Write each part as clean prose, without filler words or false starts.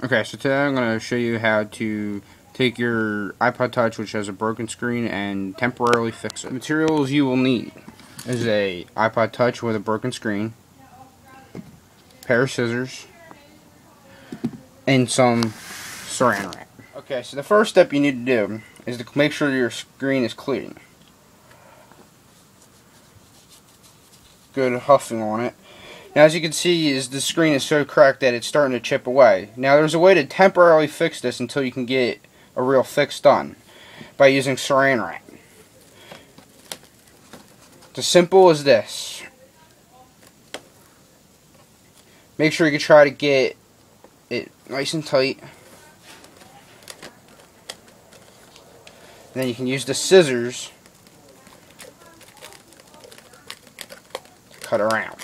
Okay, so today I'm going to show you how to take your iPod Touch, which has a broken screen, and temporarily fix it. The materials you will need is a iPod Touch with a broken screen, pair of scissors, and some saran wrap. Okay, so the first step you need to do is to make sure your screen is clean. Good huffing on it. Now, as you can see, the screen is so cracked that it's starting to chip away. Now, there's a way to temporarily fix this until you can get a real fix done by using saran wrap. It's as simple as this. Make sure you can try to get it nice and tight. And then you can use the scissors to cut around.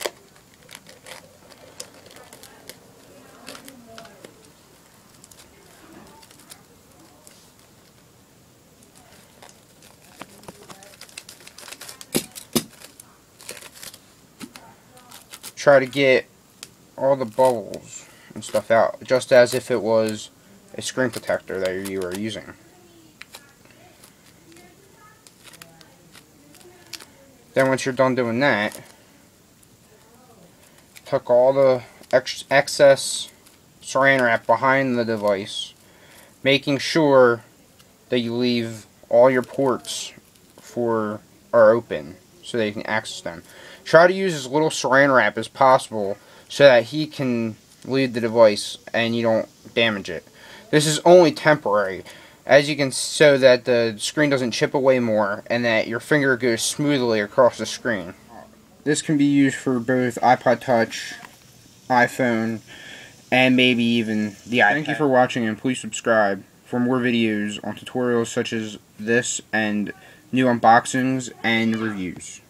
Try to get all the bubbles and stuff out, just as if it was a screen protector that you were using. Then once you're done doing that, tuck all the excess saran wrap behind the device, making sure that you leave all your ports are open so that you can access them. Try to use as little saran wrap as possible so that he can leave the device and you don't damage it. This is only temporary, so that the screen doesn't chip away more and that your finger goes smoothly across the screen. This can be used for both iPod Touch, iPhone, and maybe even the iPad. Thank you for watching, and please subscribe for more videos on tutorials such as this and new unboxings and reviews.